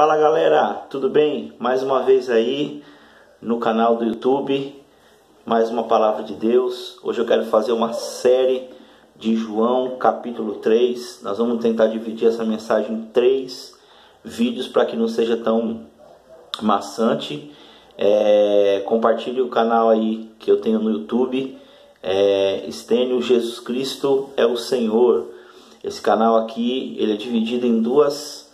Fala galera, tudo bem? Mais uma vez aí no canal do YouTube, mais uma palavra de Deus. Hoje eu quero fazer uma série de João capítulo 3. Nós vamos tentar dividir essa mensagem em 3 vídeos para que não seja tão maçante. Compartilhe o canal aí que eu tenho no YouTube, Estênio Jesus Cristo é o Senhor. Esse canal aqui ele é dividido em duas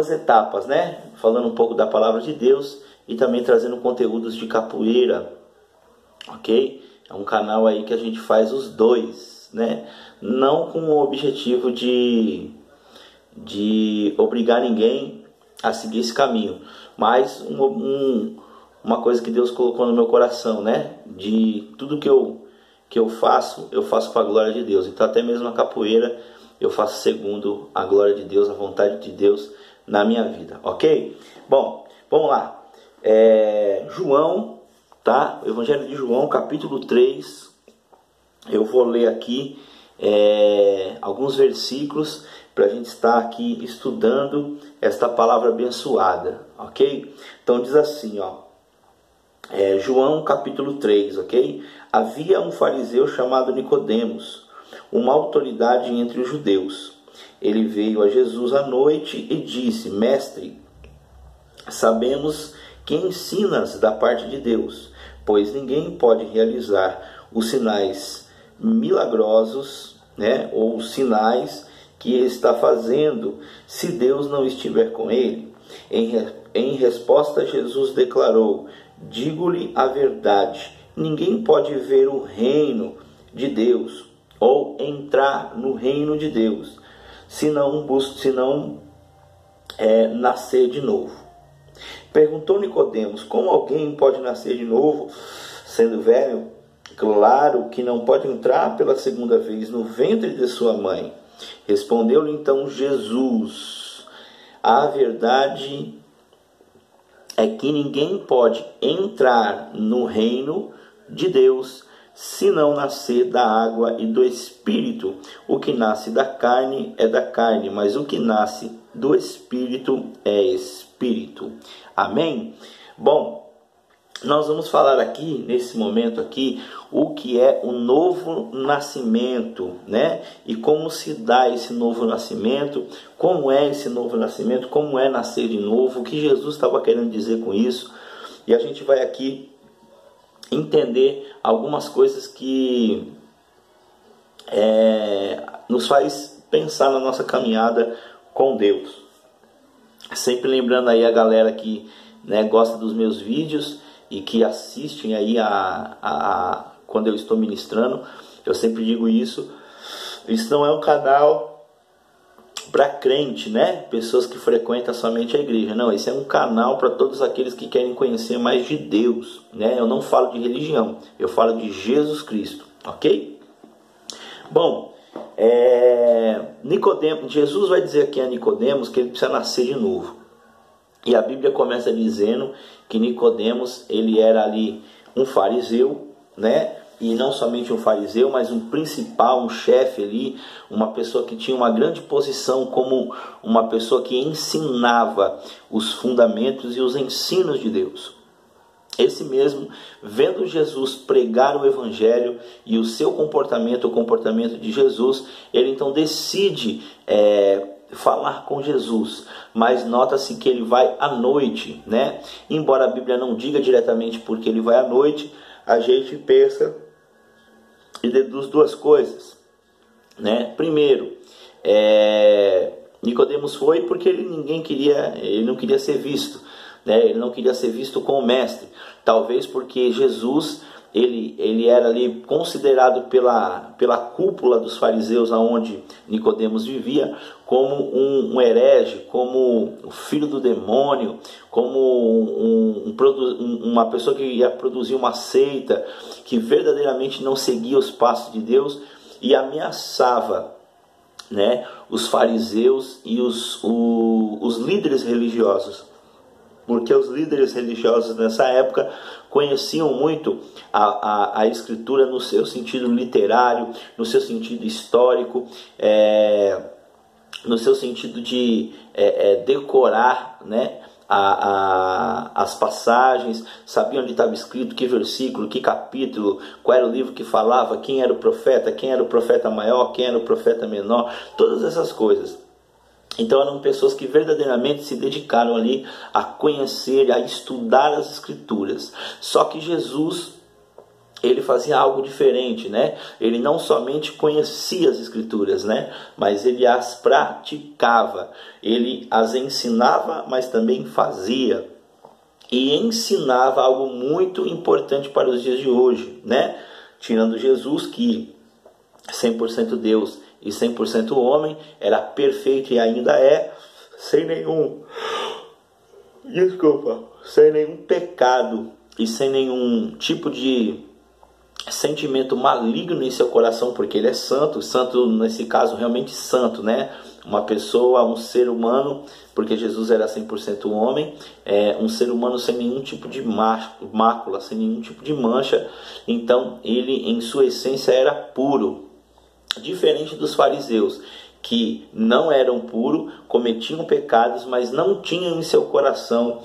etapas, né? Falando um pouco da palavra de Deus e também trazendo conteúdos de capoeira, ok? É um canal aí que a gente faz os dois, né? Não com o objetivo de obrigar ninguém a seguir esse caminho, mas uma coisa que Deus colocou no meu coração, né? De tudo que eu faço para a glória de Deus. Então até mesmo a capoeira eu faço segundo a glória de Deus, a vontade de Deus na minha vida, ok? Bom, vamos lá. João, tá? O Evangelho de João, capítulo 3. Eu vou ler aqui alguns versículos para a gente estar aqui estudando esta palavra abençoada, ok? Então diz assim, ó. João capítulo 3, ok? Havia um fariseu chamado Nicodemos, uma autoridade entre os judeus. Ele veio a Jesus à noite e disse: Mestre, sabemos que ensinas da parte de Deus, pois ninguém pode realizar os sinais milagrosos, né, ou sinais que ele está fazendo se Deus não estiver com ele. Em resposta, Jesus declarou: Digo-lhe a verdade, ninguém pode ver o reino de Deus ou entrar no reino de Deus se não nascer de novo. Perguntou Nicodemos: como alguém pode nascer de novo sendo velho? Claro que não pode entrar pela segunda vez no ventre de sua mãe. Respondeu-lhe então Jesus: a verdade é que ninguém pode entrar no reino de Deus se não nascer da água e do Espírito. O que nasce da carne é da carne, mas o que nasce do Espírito é Espírito. Amém? Bom, nós vamos falar aqui, nesse momento aqui, o que é o novo nascimento, né? E como se dá esse novo nascimento, como é esse novo nascimento, como é nascer de novo, o que Jesus estava querendo dizer com isso. E a gente vai aqui entender algumas coisas que nos faz pensar na nossa caminhada com Deus. Sempre lembrando aí a galera que, né, gosta dos meus vídeos e que assistem aí quando eu estou ministrando, eu sempre digo isso não é um canal para crente, né? Pessoas que frequentam somente a igreja. Não, esse é um canal para todos aqueles que querem conhecer mais de Deus, né? Eu não falo de religião, eu falo de Jesus Cristo, ok? Bom, Nicodemos, Jesus vai dizer aqui a Nicodemos que ele precisa nascer de novo. E a Bíblia começa dizendo que Nicodemos, ele era ali um fariseu, né? E não somente um fariseu, mas um principal, um chefe ali, uma pessoa que tinha uma grande posição como uma pessoa que ensinava os fundamentos e os ensinos de Deus. Esse mesmo, vendo Jesus pregar o Evangelho e o seu comportamento, o comportamento de Jesus, ele então decide falar com Jesus, mas nota-se que ele vai à noite, né? Embora a Bíblia não diga diretamente porque ele vai à noite, a gente pensa e deduz duas coisas, né? Primeiro, Nicodemos foi porque ele não queria ser visto, né? Ele não queria ser visto como mestre, talvez porque Jesus ele era ali considerado pela cúpula dos fariseus, aonde Nicodemos vivia, como um herege, como o filho do demônio, como uma pessoa que ia produzir uma seita, que verdadeiramente não seguia os passos de Deus e ameaçava, né, os fariseus e os líderes religiosos. Porque os líderes religiosos nessa época conheciam muito a Escritura no seu sentido literário, no seu sentido histórico. no seu sentido de decorar, né, as passagens, sabia onde estava escrito, que versículo, que capítulo, qual era o livro que falava, quem era o profeta maior, quem era o profeta menor, todas essas coisas. Então eram pessoas que verdadeiramente se dedicaram ali a conhecer, a estudar as Escrituras. Só que Jesus, ele fazia algo diferente, né? Ele não somente conhecia as Escrituras, né? Mas ele as praticava. Ele as ensinava, mas também fazia. E ensinava algo muito importante para os dias de hoje, né? Tirando Jesus, que 100% Deus e 100% homem, era perfeito e ainda é, sem nenhum pecado e sem nenhum tipo de sentimento maligno em seu coração, porque ele é santo nesse caso realmente santo, né? Uma pessoa, um ser humano, porque Jesus era 100% homem, um ser humano sem nenhum tipo de mácula, sem nenhum tipo de mancha. Então ele em sua essência era puro, diferente dos fariseus, que não eram puros, cometiam pecados, mas não tinham em seu coração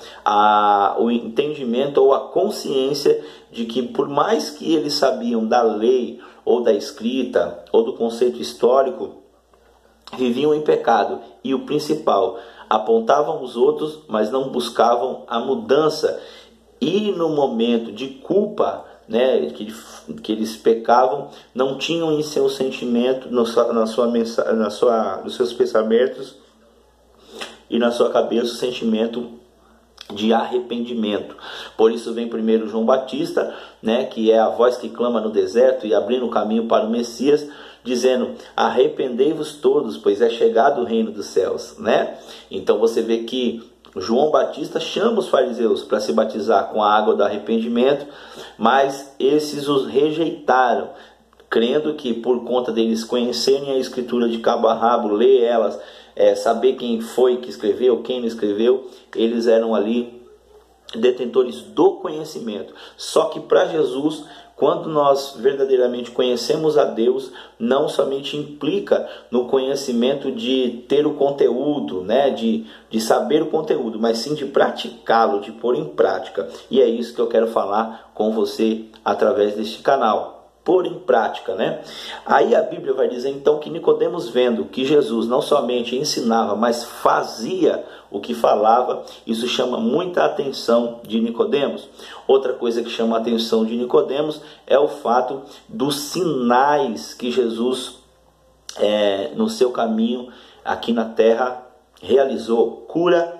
o entendimento ou a consciência de que, por mais que eles sabiam da lei, ou da escrita, ou do conceito histórico, viviam em pecado. E o principal, apontavam os outros, mas não buscavam a mudança. E no momento de culpa, né, que eles pecavam, não tinham em seu sentimento, nos seus pensamentos e na sua cabeça o sentimento de arrependimento. Por isso vem primeiro João Batista, né, que é a voz que clama no deserto e abrindo o caminho para o Messias, dizendo: arrependei-vos todos, pois é chegado o reino dos céus, né? Então você vê que João Batista chama os fariseus para se batizar com a água do arrependimento, mas esses os rejeitaram, crendo que por conta deles conhecerem a escritura de cabo a rabo, ler elas, saber quem foi que escreveu, quem não escreveu, eles eram ali detentores do conhecimento. Só que para Jesus, quando nós verdadeiramente conhecemos a Deus, não somente implica no conhecimento de ter o conteúdo, né, de saber o conteúdo, mas sim de praticá-lo, de pôr em prática. E é isso que eu quero falar com você através deste canal. Pôr em prática, né? Aí a Bíblia vai dizer então que Nicodemos, vendo que Jesus não somente ensinava, mas fazia o que falava, isso chama muita atenção de Nicodemos. Outra coisa que chama a atenção de Nicodemos é o fato dos sinais que Jesus, no seu caminho aqui na terra, realizou: cura,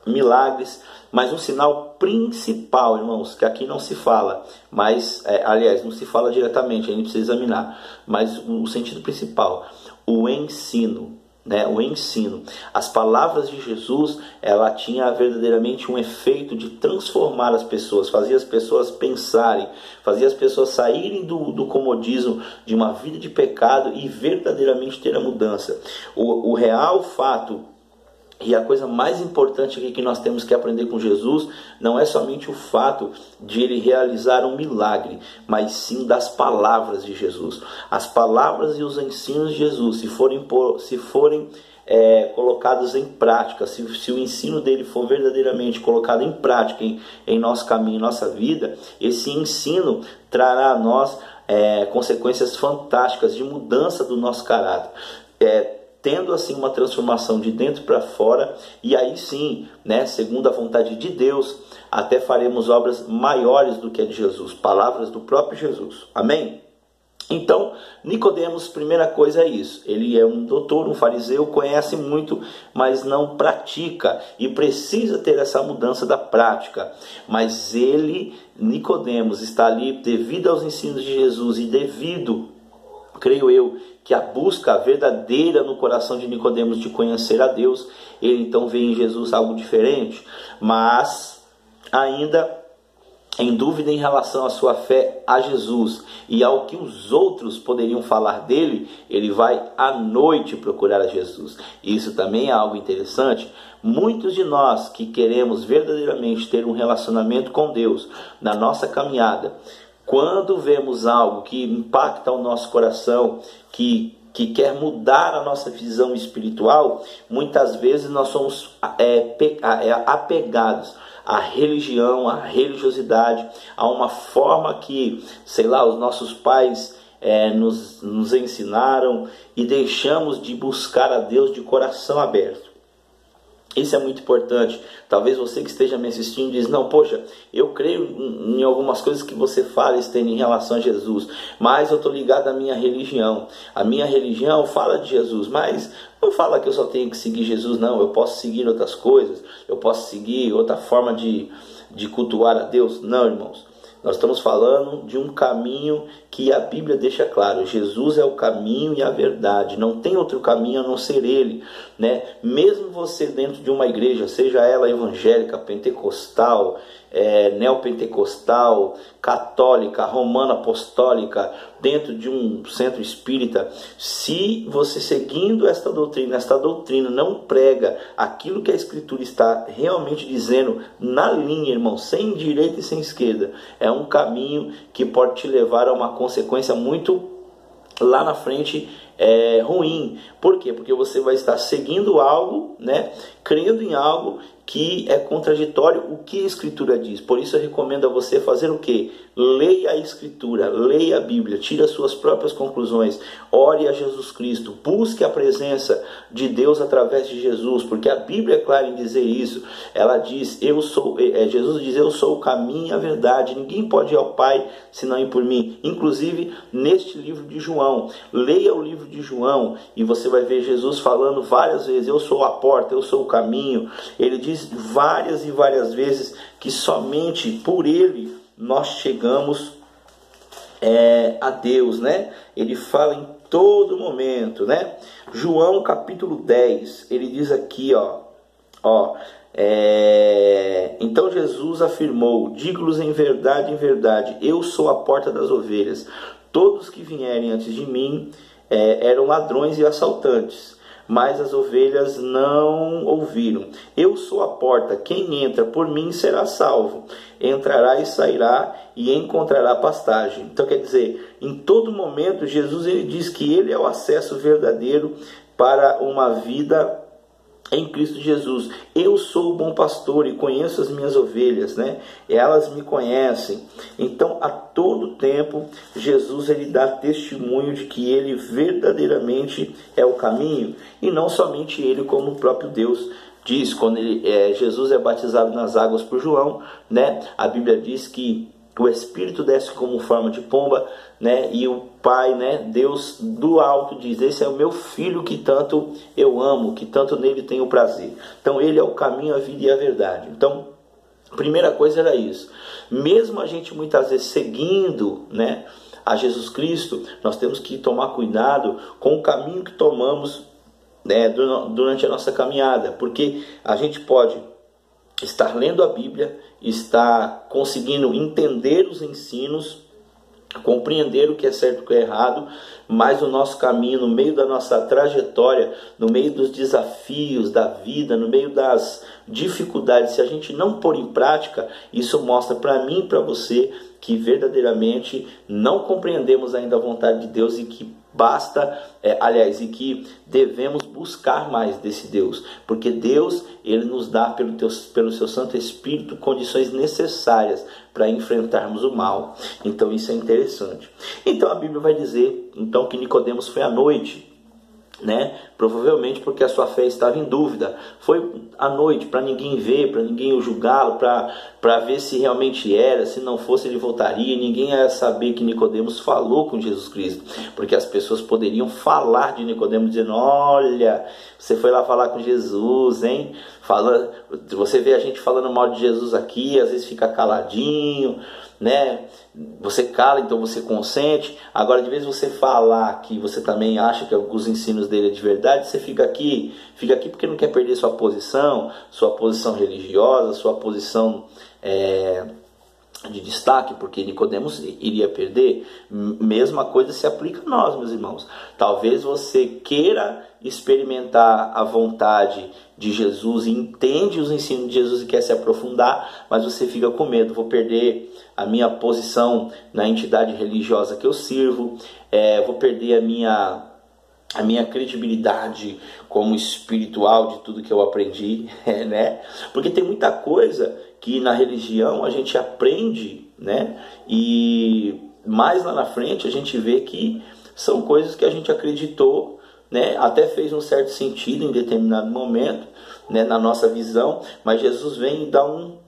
milagres. Mas um sinal principal, irmãos, que aqui não se fala, mas, aliás, não se fala diretamente, a gente precisa examinar, mas o sentido principal, o ensino, né? O ensino. As palavras de Jesus, ela tinha verdadeiramente um efeito de transformar as pessoas, fazia as pessoas pensarem, fazia as pessoas saírem do comodismo de uma vida de pecado e verdadeiramente ter a mudança. O real fato, e a coisa mais importante aqui que nós temos que aprender com Jesus, não é somente o fato de ele realizar um milagre, mas sim das palavras de Jesus. As palavras e os ensinos de Jesus, se forem colocados em prática, se o ensino dele for verdadeiramente colocado em prática em nosso caminho, em nossa vida, esse ensino trará a nós consequências fantásticas de mudança do nosso caráter. Tendo assim uma transformação de dentro para fora, e aí sim, né, segundo a vontade de Deus, até faremos obras maiores do que a de Jesus, palavras do próprio Jesus. Amém? Então, Nicodemos, primeira coisa é isso, ele é um doutor, um fariseu, conhece muito, mas não pratica, e precisa ter essa mudança da prática. Mas Nicodemos, está ali devido aos ensinos de Jesus e devido, creio eu, que a busca verdadeira no coração de Nicodemos de conhecer a Deus, ele então vê em Jesus algo diferente, mas ainda em dúvida em relação à sua fé a Jesus e ao que os outros poderiam falar dele, ele vai à noite procurar a Jesus. Isso também é algo interessante. Muitos de nós que queremos verdadeiramente ter um relacionamento com Deus na nossa caminhada, quando vemos algo que impacta o nosso coração, que que quer mudar a nossa visão espiritual, muitas vezes nós somos apegados à religião, à religiosidade, a uma forma que, sei lá, os nossos pais nos ensinaram, e deixamos de buscar a Deus de coração aberto. Isso é muito importante. Talvez você que esteja me assistindo diz: não, poxa, eu creio em algumas coisas que você fala, Estênio, em relação a Jesus, mas eu estou ligado à minha religião. A minha religião fala de Jesus, mas não fala que eu só tenho que seguir Jesus, não. Eu posso seguir outras coisas, eu posso seguir outra forma de cultuar a Deus. Não, irmãos. Nós estamos falando de um caminho que a Bíblia deixa claro: Jesus é o caminho e a verdade, não tem outro caminho a não ser Ele, né? Mesmo você dentro de uma igreja, seja ela evangélica, pentecostal, neopentecostal, católica, romana apostólica, dentro de um centro espírita, se você seguindo esta doutrina não prega aquilo que a Escritura está realmente dizendo na linha, irmão, sem direita e sem esquerda, é um caminho que pode te levar a uma consequência muito lá na frente ruim. Por quê? Porque você vai estar seguindo algo, né? Crendo em algo que é contraditório o que a Escritura diz. Por isso eu recomendo a você fazer o quê? Leia a Escritura, leia a Bíblia, tire as suas próprias conclusões, ore a Jesus Cristo, busque a presença de Deus através de Jesus, porque a Bíblia é clara em dizer isso. Ela diz: Jesus diz: eu sou o caminho e a verdade, ninguém pode ir ao Pai senão ir por mim. Inclusive neste livro de João, leia o livro de João e você vai ver Jesus falando várias vezes: eu sou a porta, eu sou o caminho. Ele diz várias e várias vezes que somente por Ele nós chegamos a Deus, né? Ele fala em todo momento, né? João capítulo 10, ele diz aqui, então Jesus afirmou: digo-lhes em verdade, eu sou a porta das ovelhas. Todos que vierem antes de mim eram ladrões e assaltantes, mas as ovelhas não ouviram. Eu sou a porta, quem entra por mim será salvo. Entrará e sairá e encontrará pastagem. Então quer dizer, em todo momento Jesus ele diz que ele é o acesso verdadeiro para uma vida em Cristo Jesus. Eu sou o bom pastor e conheço as minhas ovelhas, né? Elas me conhecem. Então, a todo tempo, Jesus ele dá testemunho de que ele verdadeiramente é o caminho, e não somente ele, como o próprio Deus diz. Quando Jesus é batizado nas águas por João, né? A Bíblia diz que o Espírito desce como forma de pomba, né? E o Pai, né? Deus do alto diz: esse é o meu filho que tanto eu amo, que tanto nele tenho prazer. Então ele é o caminho, a vida e a verdade. Então, a primeira coisa era isso. Mesmo a gente muitas vezes seguindo, né, a Jesus Cristo, nós temos que tomar cuidado com o caminho que tomamos, né, durante a nossa caminhada, porque a gente pode estar lendo a Bíblia, estar conseguindo entender os ensinos, compreender o que é certo e o que é errado, mas o nosso caminho, no meio da nossa trajetória, no meio dos desafios da vida, no meio das dificuldades, se a gente não pôr em prática, isso mostra para mim e para você que verdadeiramente não compreendemos ainda a vontade de Deus, e que e que devemos buscar mais desse Deus, porque Deus ele nos dá pelo seu Santo Espírito condições necessárias para enfrentarmos o mal. Então isso é interessante. Então a Bíblia vai dizer então que Nicodemos foi à noite, né? Provavelmente porque a sua fé estava em dúvida. Foi à noite para ninguém ver, para ninguém o julgá-lo, para ver se realmente era. Se não fosse, ele voltaria. Ninguém ia saber que Nicodemos falou com Jesus Cristo, porque as pessoas poderiam falar de Nicodemos dizendo: olha, você foi lá falar com Jesus, hein? Você vê a gente falando mal de Jesus aqui, às vezes fica caladinho, né? Você cala, então você consente. Agora, de vez você falar que você também acha que os ensinos dele é de verdade, você fica aqui porque não quer perder sua posição religiosa, sua posição de destaque, porque Nicodemos iria perder. Mesma coisa se aplica a nós, meus irmãos. Talvez você queira experimentar a vontade de Jesus e entende os ensinos de Jesus e quer se aprofundar, mas você fica com medo: vou perder a minha posição na entidade religiosa que eu sirvo, vou perder a minha a minha credibilidade como espiritual de tudo que eu aprendi, né? Porque tem muita coisa que na religião a gente aprende, né? E mais lá na frente a gente vê que são coisas que a gente acreditou, né? Até fez um certo sentido em determinado momento, né? Na nossa visão, mas Jesus vem e dá um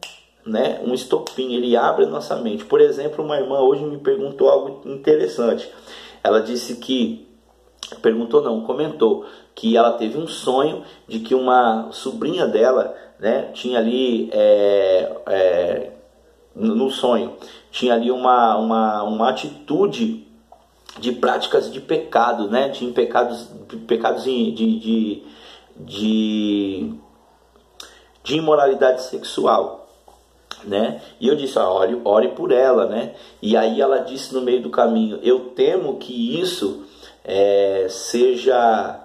estopim, ele abre a nossa mente. Por exemplo, uma irmã hoje me perguntou algo interessante. Ela disse que comentou que ela teve um sonho de que uma sobrinha dela, né, tinha ali no sonho, tinha ali uma atitude de práticas de pecado, né, de pecados de imoralidade sexual, né? E eu disse, ore por ela, né? E aí ela disse no meio do caminho, eu temo que isso seja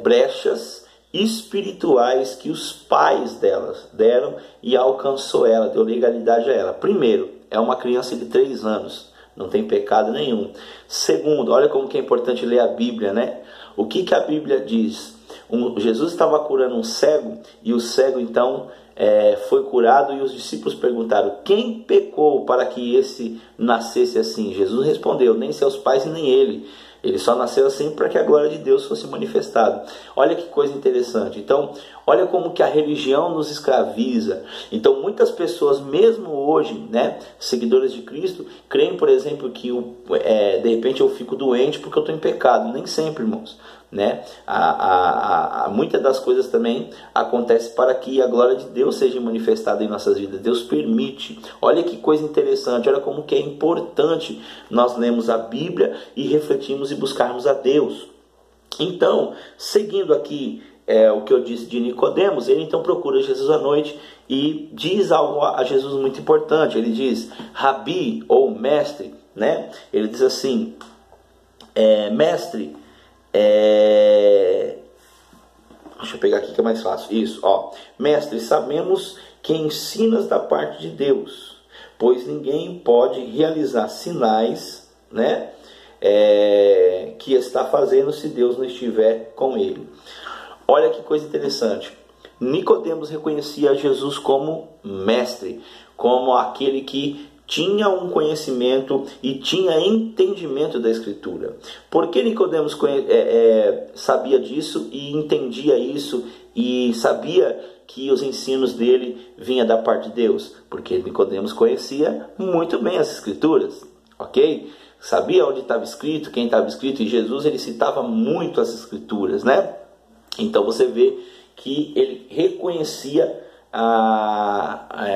brechas espirituais que os pais delas deram e alcançou ela, deu legalidade a ela. Primeiro, é uma criança de 3 anos, não tem pecado nenhum. Segundo, olha como que é importante ler a Bíblia, né? O que a Bíblia diz? Jesus estava curando um cego, e o cego então foi curado, e os discípulos perguntaram, quem pecou para que esse nascesse assim? Jesus respondeu, nem seus pais e nem ele. Ele só nasceu assim para que a glória de Deus fosse manifestada. Olha que coisa interessante. Então, olha como que a religião nos escraviza. Então, muitas pessoas, mesmo hoje, né, seguidores de Cristo, creem, por exemplo, que de repente eu fico doente porque eu estou em pecado. Nem sempre, irmãos. Né? Muitas das coisas também acontecem para que a glória de Deus seja manifestada em nossas vidas. Deus permite. Olha que coisa interessante, olha como que é importante nós lermos a Bíblia e refletirmos e buscarmos a Deus. Então, seguindo aqui o que eu disse de Nicodemos, ele então procura Jesus à noite e diz algo a Jesus muito importante. Ele diz, Rabi, ou mestre, né? Ele diz assim, mestre, deixa eu pegar aqui que é mais fácil. Isso, mestre, sabemos que ensinas da parte de Deus, pois ninguém pode realizar sinais, né, que está fazendo se Deus não estiver com ele. Olha que coisa interessante. Nicodemos reconhecia Jesus como mestre, como aquele que tinha um conhecimento e tinha entendimento da Escritura. Por que Nicodemos sabia disso e entendia isso e sabia que os ensinos dele vinham da parte de Deus? Porque Nicodemos conhecia muito bem as Escrituras, ok? Sabia onde estava escrito, quem estava escrito, e Jesus ele citava muito as Escrituras, né? Então você vê que ele reconhecia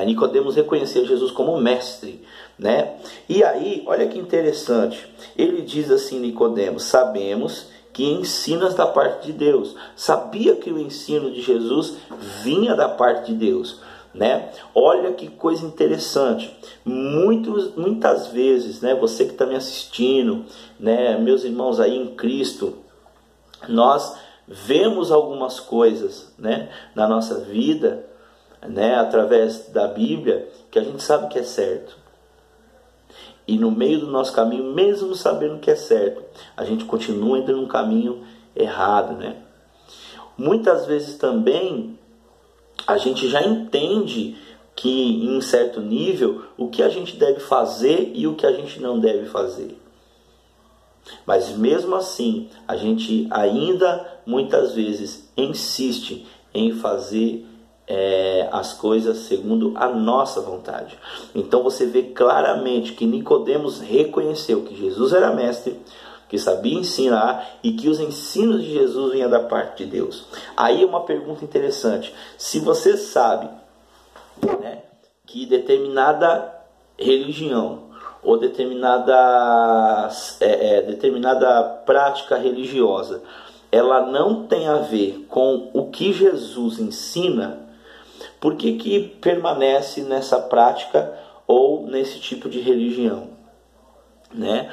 Nicodemos reconhecia Jesus como mestre, né? E aí, olha que interessante. Ele diz assim, Nicodemos, sabemos que ensinas da parte de Deus. Sabia que o ensino de Jesus vinha da parte de Deus, né? Olha que coisa interessante. Muitas vezes, né, você que está me assistindo, né, meus irmãos aí em Cristo, nós vemos algumas coisas, né, na nossa vida, né, através da Bíblia, que a gente sabe que é certo. E no meio do nosso caminho, mesmo sabendo que é certo, a gente continua indo num caminho errado, né? Muitas vezes também a gente já entende que em certo nível o que a gente deve fazer e o que a gente não deve fazer. Mas mesmo assim, a gente ainda muitas vezes insiste em fazer as coisas segundo a nossa vontade. Então você vê claramente que Nicodemos reconheceu que Jesus era mestre, que sabia ensinar e que os ensinos de Jesus vinham da parte de Deus. Aí uma pergunta interessante: se você sabe, né, que determinada religião ou determinada prática religiosa ela não tem a ver com o que Jesus ensina, por que permanece nessa prática ou nesse tipo de religião, né?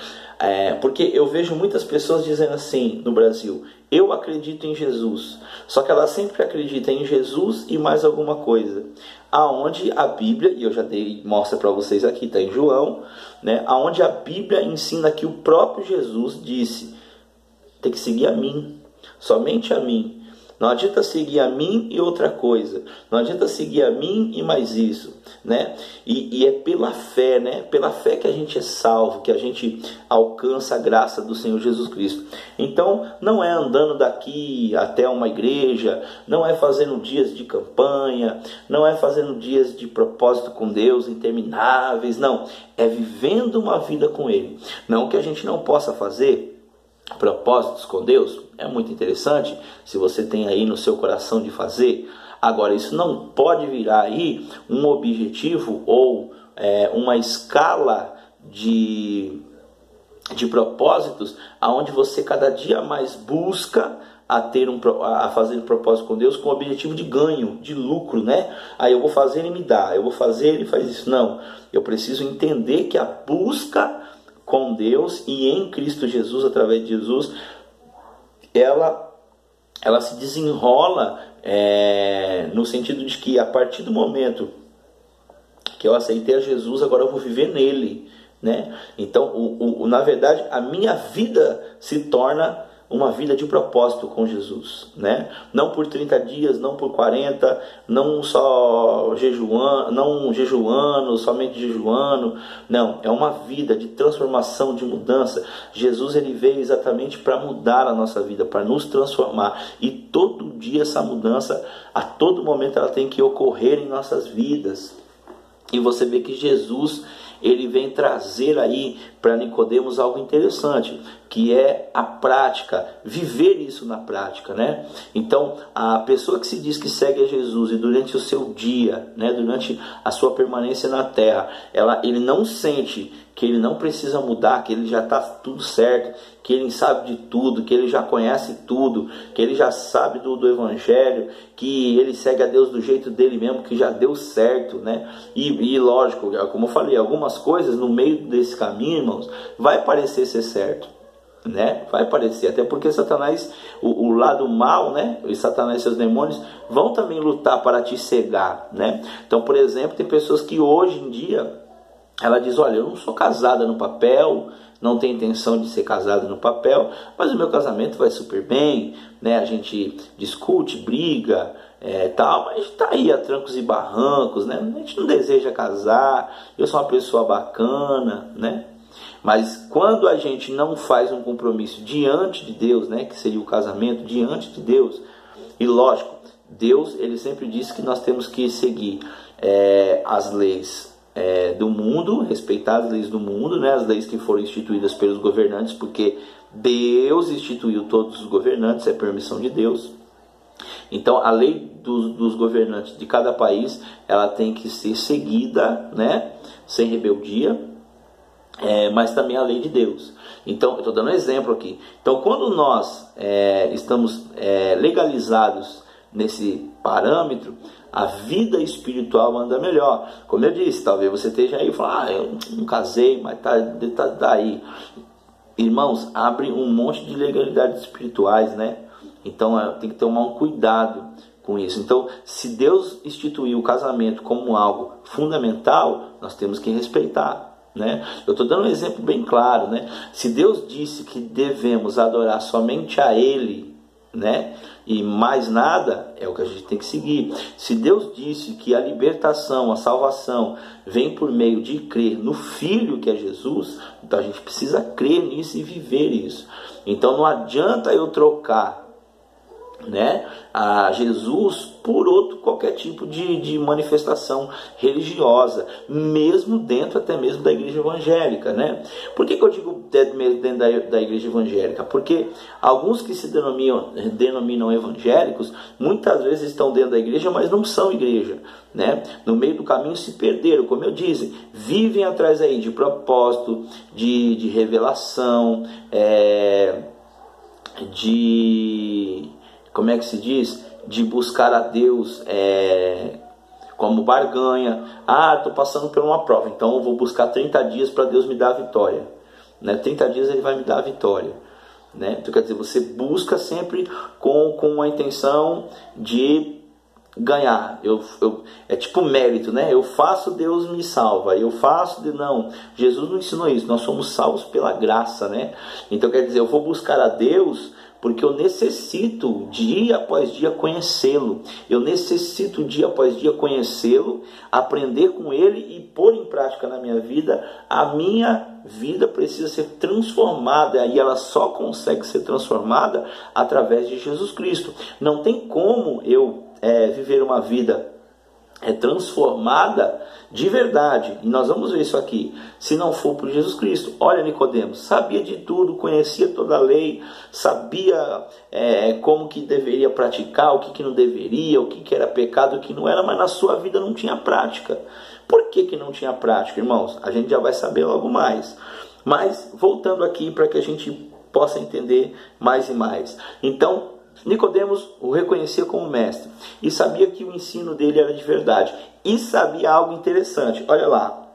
Porque eu vejo muitas pessoas dizendo assim no Brasil: eu acredito em Jesus, só que ela sempre acredita em Jesus e mais alguma coisa, aonde a Bíblia, e eu já dei mostra para vocês aqui, está em João, né? Aonde a Bíblia ensina que o próprio Jesus disse: tem que seguir a mim, somente a mim. Não adianta seguir a mim e outra coisa. Não adianta seguir a mim e mais isso, né? E é pela fé, né? Pela fé que a gente é salvo, que a gente alcança a graça do Senhor Jesus Cristo. Então, não é andando daqui até uma igreja, não é fazendo dias de campanha, não é fazendo dias de propósito com Deus intermináveis, não. É vivendo uma vida com Ele. Não que a gente não possa fazer propósitos com Deus, é muito interessante, se você tem aí no seu coração de fazer. Agora, isso não pode virar aí um objetivo ou uma escala de propósitos, aonde você cada dia mais busca a fazer um propósito com Deus com o objetivo de ganho, de lucro, né? Aí eu vou fazer, ele me dá, eu vou fazer, ele faz isso. Não, eu preciso entender que a busca com Deus e em Cristo Jesus, através de Jesus, ela se desenrola no sentido de que a partir do momento que eu aceitei a Jesus, agora eu vou viver nele, né? Então, na verdade, a minha vida se torna uma vida de propósito com Jesus, né? Não por 30 dias, não por 40, não só jejuando, não jejuando, somente jejuando. Não, é uma vida de transformação, de mudança. Jesus, ele veio exatamente para mudar a nossa vida, para nos transformar. E todo dia essa mudança, a todo momento, ela tem que ocorrer em nossas vidas. E você vê que Jesus, ele vem trazer aí para Nicodemos algo interessante, que é a prática, viver isso na prática, né? Então, a pessoa que se diz que segue a Jesus e durante o seu dia, né, durante a sua permanência na terra, ele não sente que ele não precisa mudar, que ele já está tudo certo, que ele sabe de tudo, que ele já conhece tudo, que ele já sabe do Evangelho, que ele segue a Deus do jeito dele mesmo, que já deu certo, né? E lógico, como eu falei, algumas coisas no meio desse caminho, irmãos, vai parecer ser certo, né? Vai parecer, até porque Satanás, o lado mal, né? E Satanás e seus demônios vão também lutar para te cegar, né? Então, por exemplo, tem pessoas que hoje em dia ela diz: olha, eu não sou casada no papel, não tenho intenção de ser casada no papel, mas o meu casamento vai super bem, né? A gente discute, briga, tal, mas está aí a trancos e barrancos, né? A gente não deseja casar, eu sou uma pessoa bacana, né? Mas quando a gente não faz um compromisso diante de Deus, né? Que seria o casamento diante de Deus, e lógico, Deus, ele sempre disse que nós temos que seguir as leis do mundo, respeitar as leis do mundo, né? As leis que foram instituídas pelos governantes, porque Deus instituiu todos os governantes, é permissão de Deus. Então a lei dos governantes de cada país, ela tem que ser seguida, né? Sem rebeldia, mas também a lei de Deus. Então, eu estou dando um exemplo aqui. Então, quando nós estamos legalizados nesse parâmetro, a vida espiritual anda melhor. Como eu disse, talvez você esteja aí e fale: eu não casei, mas tá aí. Irmãos, abre um monte de legalidades espirituais, né? Então tem que tomar um cuidado com isso. Então, se Deus instituiu o casamento como algo fundamental, nós temos que respeitar, né? Eu estou dando um exemplo bem claro, né? Se Deus disse que devemos adorar somente a Ele, né? E mais nada, é o que a gente tem que seguir. Se Deus disse que a libertação, a salvação vem por meio de crer no Filho que é Jesus, então a gente precisa crer nisso e viver isso. Então não adianta eu trocar, né, a Jesus por outro qualquer tipo de manifestação religiosa, mesmo dentro até mesmo da igreja evangélica, né? Por que eu digo dentro da igreja evangélica? Porque alguns que se denominam evangélicos muitas vezes estão dentro da igreja, mas não são igreja, né? No meio do caminho se perderam, como eu disse, vivem atrás aí de propósito, de revelação, como é que se diz? De buscar a Deus como barganha. Estou passando por uma prova, então eu vou buscar 30 dias para Deus me dar a vitória, né? 30 dias Ele vai me dar a vitória, né? Então quer dizer, você busca sempre com a intenção de ganhar, é tipo mérito, né? Eu faço, Deus me salva, eu faço, não, Jesus não ensinou isso, nós somos salvos pela graça, né? Então quer dizer, eu vou buscar a Deus porque eu necessito dia após dia conhecê-lo, eu necessito dia após dia conhecê-lo, aprender com ele e pôr em prática na minha vida. A minha vida precisa ser transformada, e ela só consegue ser transformada através de Jesus Cristo. Não tem como eu viver uma vida transformada de verdade, e nós vamos ver isso aqui, se não for por Jesus Cristo. Olha, Nicodemos sabia de tudo, conhecia toda a lei, sabia como que deveria praticar, o que não deveria, o que era pecado, o que não era, mas na sua vida não tinha prática. Por que não tinha prática, irmãos? A gente já vai saber logo mais. Mas voltando aqui para que a gente possa entender mais e mais. Então, Nicodemos o reconhecia como mestre e sabia que o ensino dele era de verdade, e sabia algo interessante. Olha lá: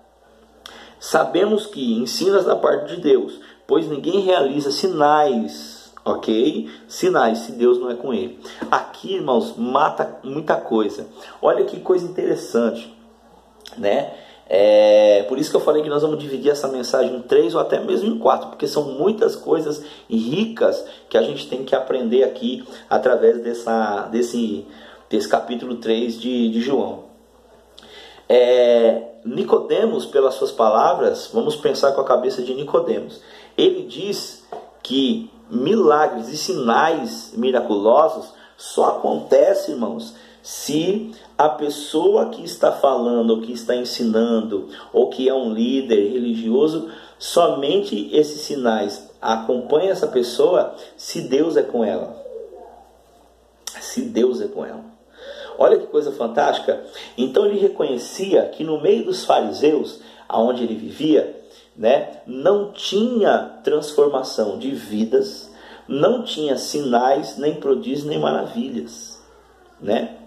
sabemos que ensinas da parte de Deus, pois ninguém realiza sinais, ok? Sinais, se Deus não é com ele. Aqui, irmãos, mata muita coisa. Olha que coisa interessante, né? Por isso que eu falei que nós vamos dividir essa mensagem em 3 ou até mesmo em 4, porque são muitas coisas ricas que a gente tem que aprender aqui através desse capítulo 3 de João. Nicodemos, pelas suas palavras, vamos pensar com a cabeça de Nicodemos. Ele diz que milagres e sinais miraculosos só acontecem, irmãos, se a pessoa que está falando, ou que está ensinando, ou que é um líder religioso, somente esses sinais acompanham essa pessoa se Deus é com ela. Se Deus é com ela. Olha que coisa fantástica. Então ele reconhecia que no meio dos fariseus, aonde ele vivia, né, não tinha transformação de vidas, não tinha sinais, nem prodígios, nem maravilhas, né?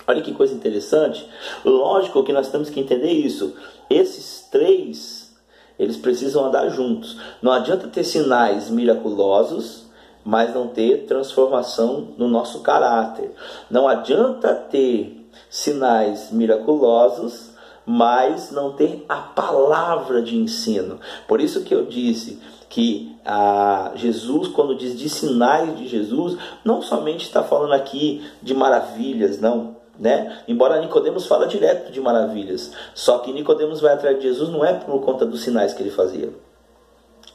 Olha que coisa interessante. Lógico que nós temos que entender isso. Esses 3, eles precisam andar juntos. Não adianta ter sinais miraculosos, mas não ter transformação no nosso caráter. Não adianta ter sinais miraculosos, mas não ter a palavra de ensino. Por isso que eu disse que Jesus, quando diz de sinais de Jesus, não somente está falando aqui de maravilhas, não, né? Embora Nicodemos fala direto de maravilhas, só que Nicodemos vai atrás de Jesus não é por conta dos sinais que ele fazia,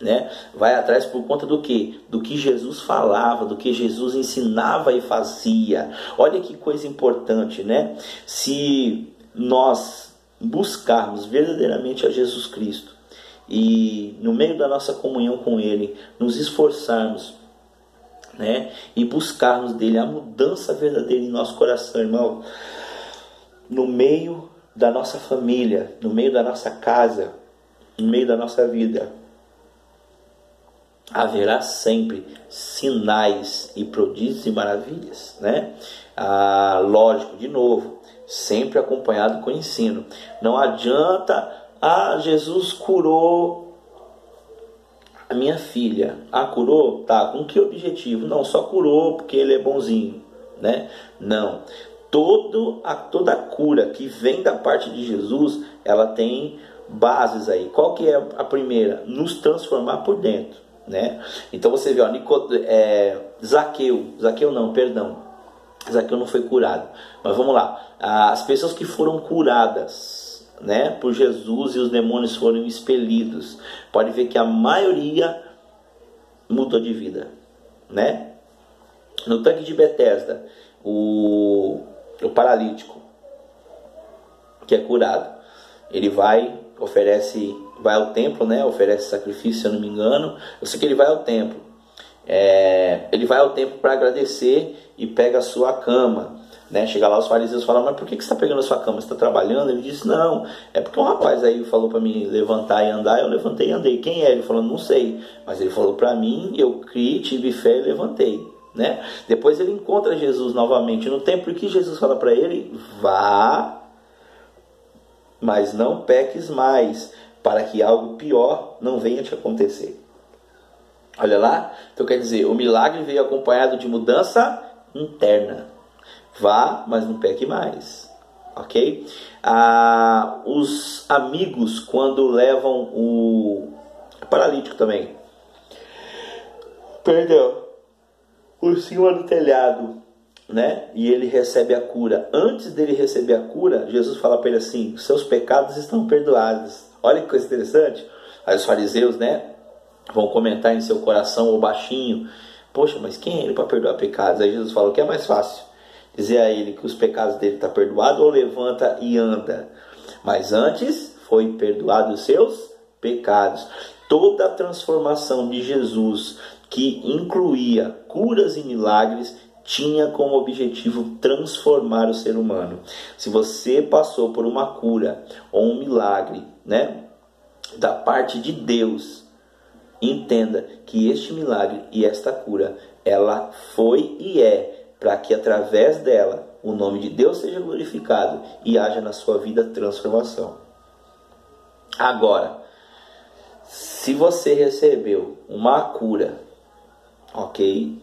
né? Vai atrás por conta do quê? Do que Jesus falava, do que Jesus ensinava e fazia. Olha que coisa importante, né? Se nós buscarmos verdadeiramente a Jesus Cristo e no meio da nossa comunhão com Ele, nos esforçarmos, né, e buscarmos dele a mudança verdadeira em nosso coração, irmão, no meio da nossa família, no meio da nossa casa, no meio da nossa vida, haverá sempre sinais e prodígios e maravilhas, né? Lógico, de novo, sempre acompanhado com ensino. Não adianta, Jesus curou a minha filha. Curou? Tá, com que objetivo? Não, só curou porque ele é bonzinho, né? Não. Toda cura que vem da parte de Jesus, ela tem bases aí. Qual que é a primeira? Nos transformar por dentro, né? Então você vê, Zaqueu não foi curado. Mas vamos lá. As pessoas que foram curadas, né, por Jesus, e os demônios foram expelidos, pode ver que a maioria mudou de vida, né? No tanque de Betesda, o paralítico que é curado, ele vai ao templo, né? Oferece sacrifício, se eu não me engano. Eu sei que ele vai ao templo. Ele vai ao templo para agradecer e pega a sua cama, né? Chega lá, os fariseus falam: mas por que você está pegando a sua cama? Você está trabalhando? Ele disse: não, é porque um rapaz aí falou para mim levantar e andar. Eu levantei e andei. Quem é? Ele falou: não sei, mas ele falou para mim, eu criei, tive fé e levantei, né? Depois ele encontra Jesus novamente no templo, e que Jesus fala para ele: vá, mas não peques mais, para que algo pior não venha te acontecer. Olha lá, então quer dizer, o milagre veio acompanhado de mudança interna. Vá, mas não peque mais. Ok? Os amigos, quando levam o paralítico também, perdão, por cima do telhado, né? E ele recebe a cura. Antes dele receber a cura, Jesus fala para ele assim: seus pecados estão perdoados. Olha que coisa interessante. Aí os fariseus, né, vão comentar em seu coração ou baixinho: poxa, mas quem é ele para perdoar pecados? Aí Jesus fala: o que é mais fácil? Dizer a ele que os pecados dele estão perdoados, ou levanta e anda? Mas antes foi perdoado os seus pecados. Toda a transformação de Jesus, que incluía curas e milagres, tinha como objetivo transformar o ser humano. Se você passou por uma cura ou um milagre, né, da parte de Deus, entenda que este milagre e esta cura, ela foi e é para que através dela o nome de Deus seja glorificado e haja na sua vida transformação. Agora, se você recebeu uma cura, ok?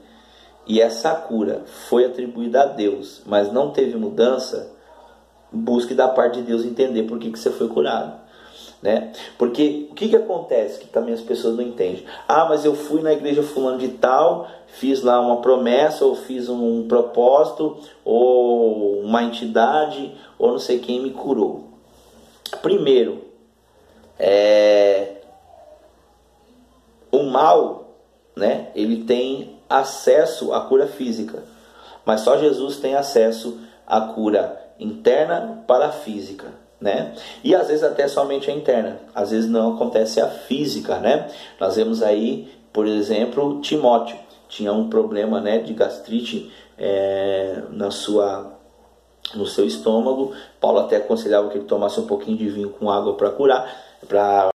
E essa cura foi atribuída a Deus, mas não teve mudança, busque da parte de Deus entender por que você foi curado. Né? Porque o que acontece que também as pessoas não entendem? Mas eu fui na igreja fulano de tal, fiz lá uma promessa, ou fiz um propósito, ou uma entidade, ou não sei quem me curou. Primeiro, o mal, né, ele tem acesso à cura física, mas só Jesus tem acesso à cura interna para a física. Né? E às vezes até somente a interna, às vezes não acontece a física, né? Nós vemos aí, por exemplo, Timóteo tinha um problema, né, de gastrite no seu estômago. Paulo até aconselhava que ele tomasse um pouquinho de vinho com água para curar, para